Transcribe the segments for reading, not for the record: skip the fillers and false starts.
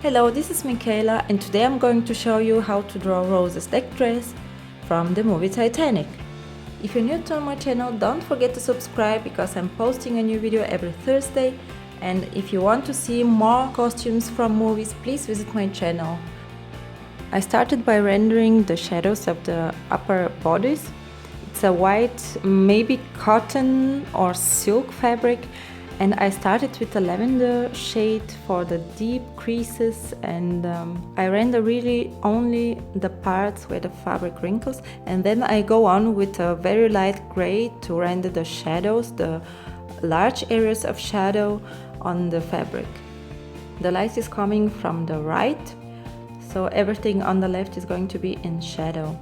Hello, this is Michaela and today I'm going to show you how to draw Rose's deck dress from the movie Titanic. If you're new to my channel, don't forget to subscribe because I'm posting a new video every Thursday, and if you want to see more costumes from movies, please visit my channel. I started by rendering the shadows of the upper bodice. It's a white, maybe cotton or silk fabric, and I started with a lavender shade for the deep creases, and I render really only the parts where the fabric wrinkles, and then I go on with a very light gray to render the shadows, the large areas of shadow on the fabric. The light is coming from the right, so everything on the left is going to be in shadow.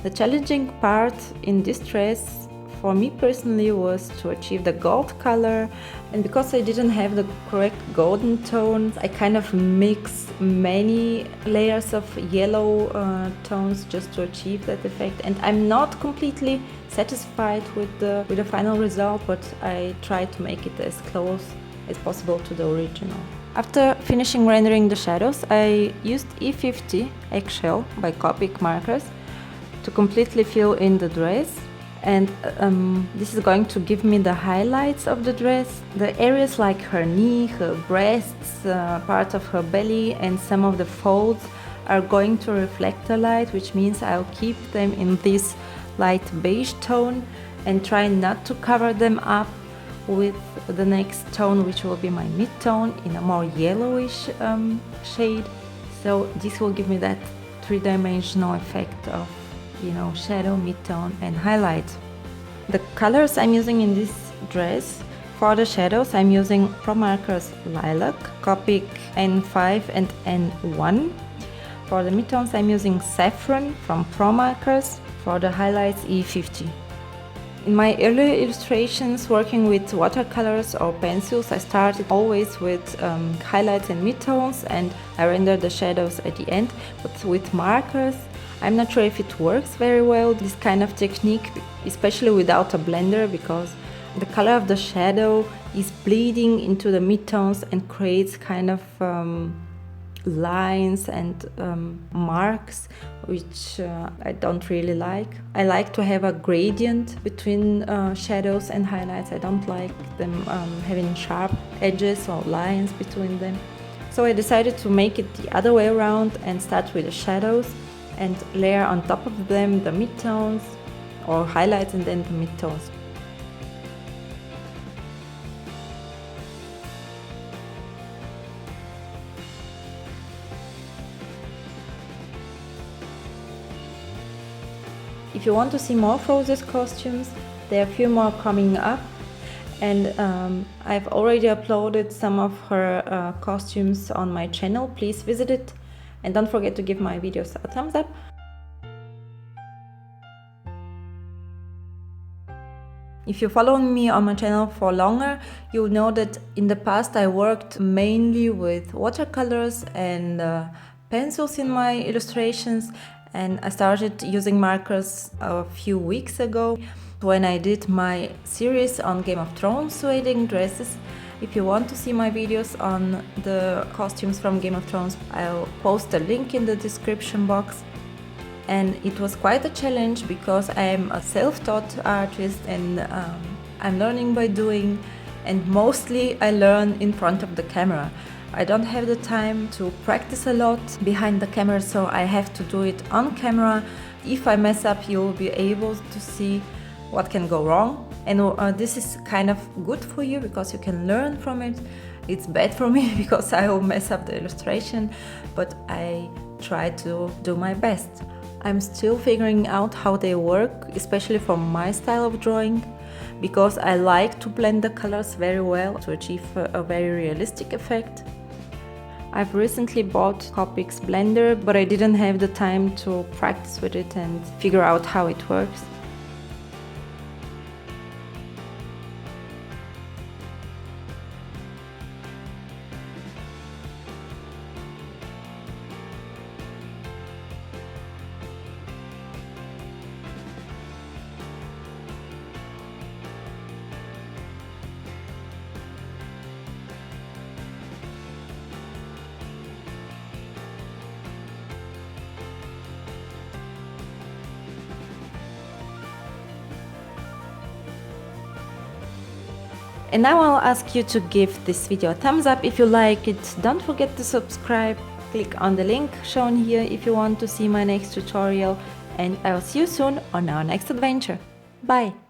The challenging part in this dress for me personally was to achieve the gold color, and because I didn't have the correct golden tones, I kind of mixed many layers of yellow tones just to achieve that effect, and I'm not completely satisfied with the final result, but I tried to make it as close as possible to the original. After finishing rendering the shadows, I used E50 eggshell by Copic markers to completely fill in the dress, and this is going to give me the highlights of the dress. The areas like her knee, her breasts, part of her belly and some of the folds are going to reflect the light, which means I'll keep them in this light beige tone and try not to cover them up with the next tone, which will be my mid-tone in a more yellowish shade. So this will give me that three-dimensional effect of, you know, shadow, mid-tone and highlight. The colors I'm using in this dress, for the shadows I'm using Pro Markers Lilac, Copic N5 and N1. For the mid-tones I'm using Saffron from Pro Markers. For the highlights, E50. In my earlier illustrations working with watercolors or pencils, I started always with highlights and midtones, and I rendered the shadows at the end. But with markers, I'm not sure if it works very well, this kind of technique, especially without a blender, because the color of the shadow is bleeding into the midtones and creates kind of lines and marks, which I don't really like. I like to have a gradient between shadows and highlights. I don't like them having sharp edges or lines between them. So I decided to make it the other way around and start with the shadows and layer on top of them the midtones or highlights and then the midtones. If you want to see more Rose's costumes, there are a few more coming up, and I've already uploaded some of her costumes on my channel. Please visit it and don't forget to give my videos a thumbs up. If you follow me on my channel for longer, you'll know that in the past I worked mainly with watercolors and pencils in my illustrations, and I started using markers a few weeks ago when I did my series on Game of Thrones wedding dresses. If you want to see my videos on the costumes from Game of Thrones, I'll post a link in the description box. And it was quite a challenge because I am a self-taught artist, and I'm learning by doing, and mostly I learn in front of the camera. I don't have the time to practice a lot behind the camera, so I have to do it on camera. If I mess up, you'll be able to see what can go wrong, and this is kind of good for you because you can learn from it. It's bad for me because I will mess up the illustration, but I try to do my best. I'm still figuring out how they work, especially for my style of drawing, because I like to blend the colors very well to achieve a very realistic effect. I've recently bought Copic's blender, but I didn't have the time to practice with it and figure out how it works. And now I'll ask you to give this video a thumbs up if you like it. Don't forget to subscribe. Click on the link shown here if you want to see my next tutorial. And I'll see you soon on our next adventure. Bye!